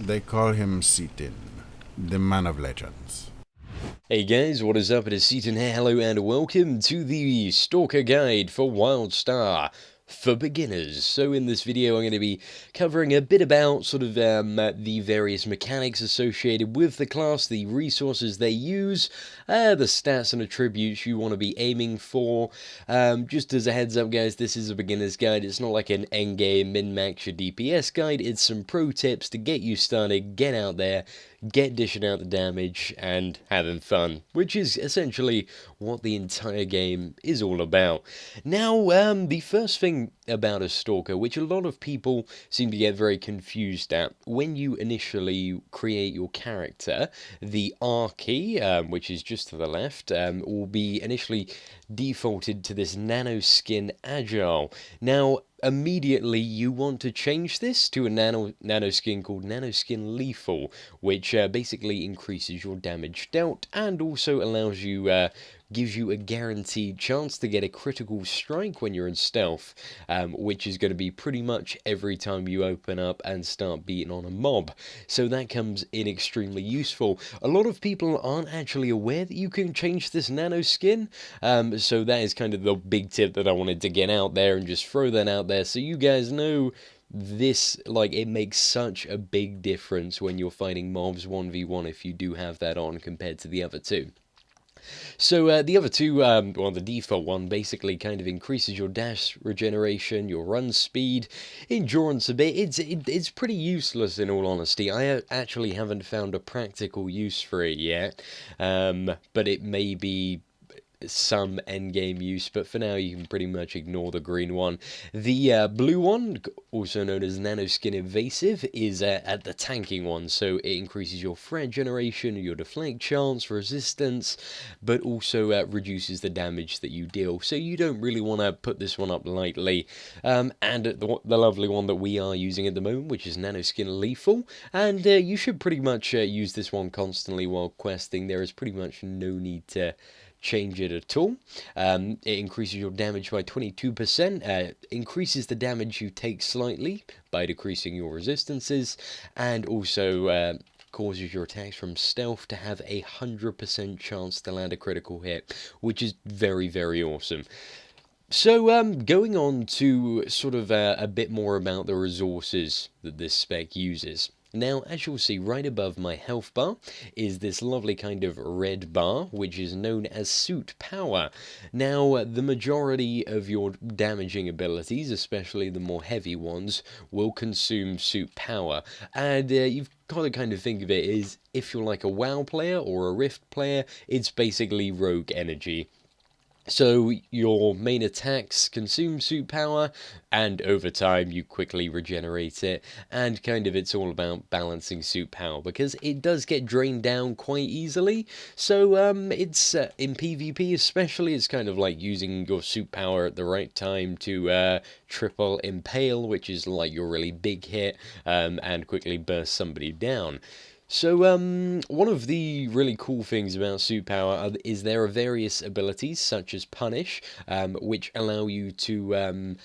They call him Seatin, the man of legends. Hey guys, what is up? It is Seatin here. Hello and welcome to the Stalker Guide for Wildstar for beginners. So in this video I'm going to be covering a bit about sort of the various mechanics associated with the class, the resources they use, the stats and attributes you want to be aiming for. Just as a heads up guys, this is a beginner's guide. It's not like an endgame min-max your DPS guide. It's some pro tips to get you started, get out there, get dishing out the damage and having fun, which is essentially what the entire game is all about. Now, the first thing about a Stalker, which a lot of people seem to get very confused at, when you initially create your character, the R key, which is just to the left, will be initially defaulted to this nano skin agile. Now, immediately you want to change this to a nano skin called nano skin lethal, which basically increases your damage dealt and also allows you gives you a guaranteed chance to get a critical strike when you're in stealth, which is going to be pretty much every time you open up and start beating on a mob. So that comes in extremely useful. A lot of people aren't actually aware that you can change this nano skin, so that is kind of the big tip that I wanted to get out there and just throw that out there so you guys know this, like, it makes such a big difference when you're fighting mobs 1v1 if you do have that on compared to the other two. So the other two, well, the default one basically kind of increases your dash regeneration, your run speed, endurance a bit. It's pretty useless in all honesty. I actually haven't found a practical use for it yet, but it may be some endgame use, but for now you can pretty much ignore the green one. The blue one, also known as nanoskin evasive, is at the tanking one, so it increases your threat generation, your deflect chance, resistance, but also reduces the damage that you deal, so you don't really want to put this one up lightly. And the lovely one that we are using at the moment, which is nanoskin lethal, and you should pretty much use this one constantly while questing. There is pretty much no need to change it at all. It increases your damage by 22%, increases the damage you take slightly by decreasing your resistances, and also causes your attacks from stealth to have 100% chance to land a critical hit, which is very, very awesome. So, going on to sort of a bit more about the resources that this spec uses. Now, as you'll see, right above my health bar is this lovely kind of red bar, which is known as suit power. Now, the majority of your damaging abilities, especially the more heavy ones, will consume suit power. And you've got to kind of think of it as if you're like a WoW player or a Rift player, it's basically rogue energy. So your main attacks consume suit power, and over time you quickly regenerate it, and kind of it's all about balancing suit power, because it does get drained down quite easily. So it's in PvP especially, it's kind of like using your suit power at the right time to triple impale, which is like your really big hit, and quickly burst somebody down. So, one of the really cool things about suit power is there are various abilities, such as Punish, which allow you to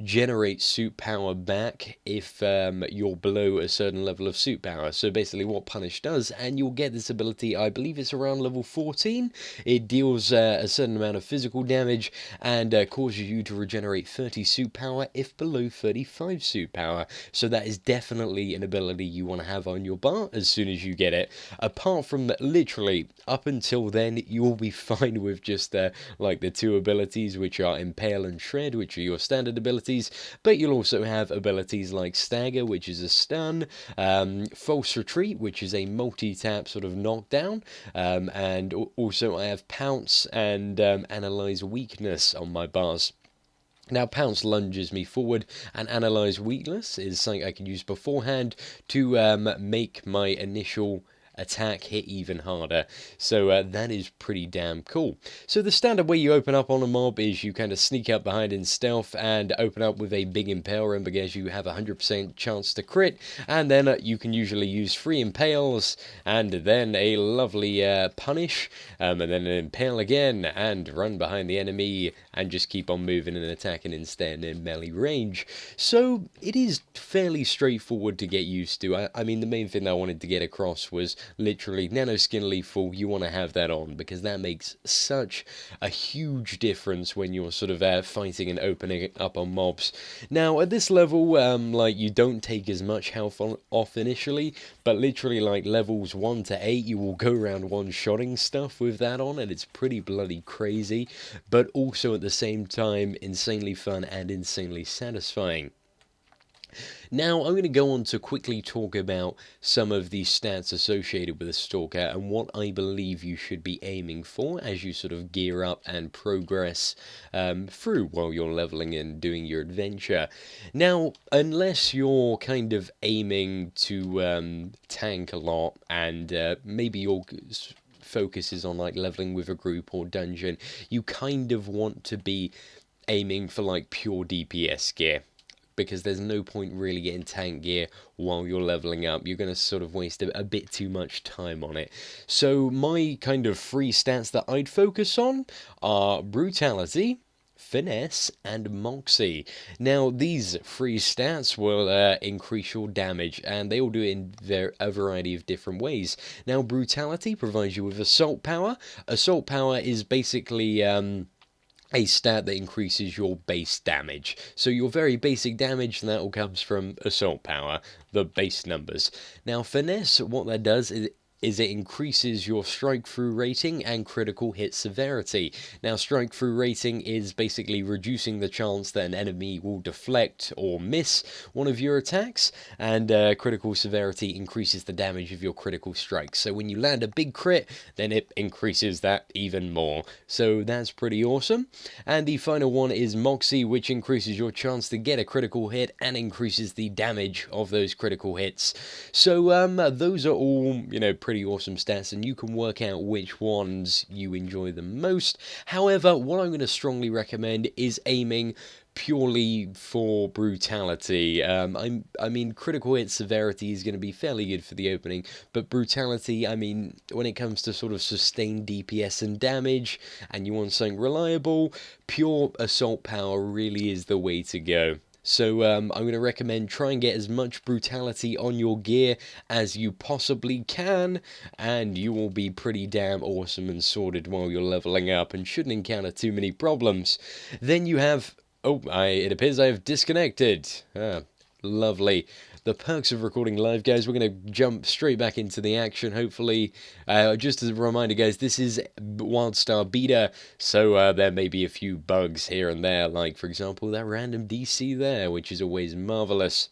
generate suit power back if you're below a certain level of suit power. So basically what Punish does, and you'll get this ability, I believe it's around level 14, it deals a certain amount of physical damage and causes you to regenerate 30 suit power if below 35 suit power. So that is definitely an ability you want to have on your bar as soon as you get it. Apart from that, literally up until then you'll be fine with just like the two abilities, which are Impale and Shred, which are your standard abilities, but you'll also have abilities like Stagger, which is a stun, False Retreat, which is a multi-tap sort of knockdown, and also I have Pounce and Analyze Weakness on my bars. Now, Pounce lunges me forward, and Analyze Weakness is something I can use beforehand to make my initial attack hit even harder. So that is pretty damn cool. So the standard way you open up on a mob is you kind of sneak up behind in stealth and open up with a big impale, and because you have a 100% chance to crit, and then you can usually use 3 impales and then a lovely punish, and then an impale again, and run behind the enemy and just keep on moving and attacking and staying in melee range. So it is fairly straightforward to get used to. I mean, the main thing that I wanted to get across was literally nanoskin lethal. You want to have that on because that makes such a huge difference when you're sort of fighting and opening up on mobs. Now at this level, like, you don't take as much health off initially, but literally like levels 1 to 8 you will go around one-shotting stuff with that on, and it's pretty bloody crazy, but also at the same time insanely fun and insanely satisfying. Now, I'm going to go on to quickly talk about some of the stats associated with a Stalker and what I believe you should be aiming for as you sort of gear up and progress through while you're leveling and doing your adventure. Now, unless you're kind of aiming to tank a lot and maybe your focus is on like leveling with a group or dungeon, you kind of want to be aiming for like pure DPS gear, because there's no point really getting tank gear while you're leveling up. You're going to sort of waste a bit too much time on it. So my kind of 3 stats that I'd focus on are Brutality, Finesse, and Moxie. Now, these 3 stats will increase your damage, and they all do it in a variety of different ways. Now, Brutality provides you with Assault Power. Assault Power is basically a stat that increases your base damage. So your very basic damage, and that all comes from Assault Power, the base numbers. Now, Finesse, what that does is it increases your strike-through rating and critical hit severity. Now, strike-through rating is basically reducing the chance that an enemy will deflect or miss one of your attacks, and critical severity increases the damage of your critical strikes. So when you land a big crit, then it increases that even more. So that's pretty awesome. And the final one is Moxie, which increases your chance to get a critical hit and increases the damage of those critical hits. So those are all, you know, pretty awesome stats, and you can work out which ones you enjoy the most. However, what I'm going to strongly recommend is aiming purely for Brutality. I mean, critical hit severity is going to be fairly good for the opening, but Brutality, I mean, when it comes to sort of sustained DPS and damage, and you want something reliable, pure Assault Power really is the way to go. So I'm going to recommend try and get as much Brutality on your gear as you possibly can, and you will be pretty damn awesome and sorted while you're leveling up and shouldn't encounter too many problems. Then you have... Oh, it appears I have disconnected. Lovely. The perks of recording live, guys. We're going to jump straight back into the action, hopefully. Just as a reminder, guys, this is Wildstar Beta, so there may be a few bugs here and there, like, for example, that random DC there, which is always marvelous.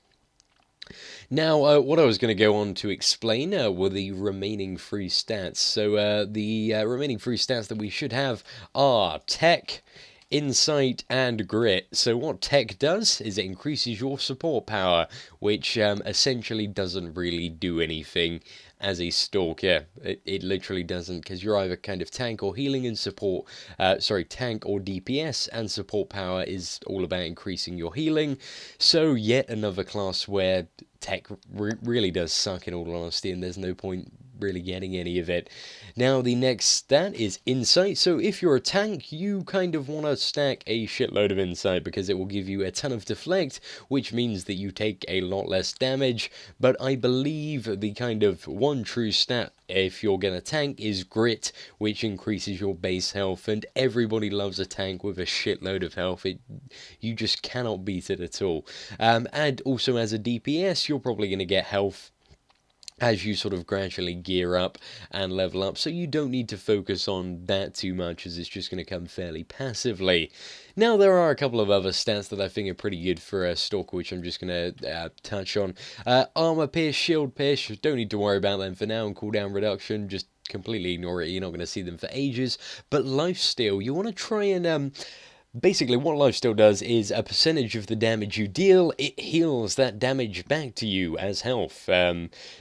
Now, what I was going to go on to explain were the remaining 3 stats. So, the remaining 3 stats that we should have are Tech, Insight, and Grit. So what Tech does is it increases your support power, which essentially doesn't really do anything as a Stalker. It literally doesn't, because you're either kind of tank or healing, and support, tank or DPS, and support power is all about increasing your healing. So yet another class where Tech really does suck, in all honesty, and there's no point really getting any of it. Now, the next stat is Insight. So if you're a tank, you kind of want to stack a shitload of Insight, because it will give you a ton of deflect, which means that you take a lot less damage. But I believe the kind of one true stat if you're gonna tank is Grit, which increases your base health, and everybody loves a tank with a shitload of health. You just cannot beat it at all. And also as a DPS, you're probably gonna get health as you sort of gradually gear up and level up, so you don't need to focus on that too much, as it's just going to come fairly passively. Now, there are a couple of other stats that I think are pretty good for a Stalker, which I'm just going to touch on. Armor pierce, shield pierce, don't need to worry about them for now, and cooldown reduction, just completely ignore it, you're not going to see them for ages. But lifesteal, you want to try and Basically, what lifesteal does is a percentage of the damage you deal, it heals that damage back to you as health.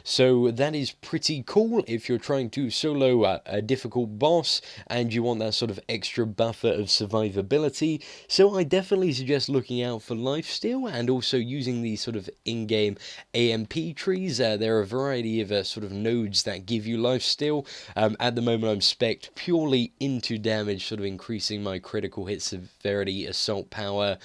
So that is pretty cool if you're trying to solo a difficult boss and you want that sort of extra buffer of survivability. So I definitely suggest looking out for lifesteal and also using these sort of in-game AMP trees. There are a variety of sort of nodes that give you lifesteal. At the moment, I'm spec'd purely into damage, sort of increasing my critical hit severity, assault power,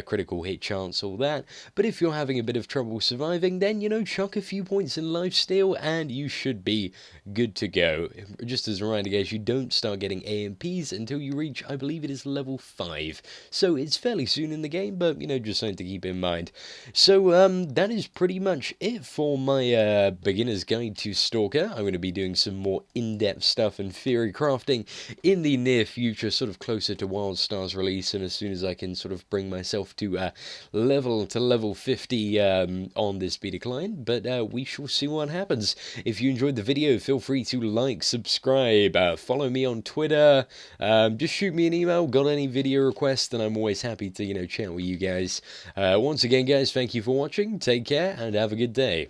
critical hit chance, all that. But if you're having a bit of trouble surviving, then, you know, chuck a few points in lifesteal and you should be good to go. Just as a reminder, guys, you don't start getting AMPs until you reach, I believe it is level 5. So it's fairly soon in the game, but, you know, just something to keep in mind. So that is pretty much it for my beginner's guide to Stalker. I'm going to be doing some more in-depth stuff and theory crafting in the near future, sort of closer to Wildstar's release, and as soon as I can sort of bring myself to level 50 on this beta client. But we shall see what happens. If you enjoyed the video, feel free to like, subscribe, follow me on Twitter, just shoot me an email, got any video requests, and I'm always happy to, you know, chat with you guys. Once again, guys, thank you for watching, take care, and have a good day.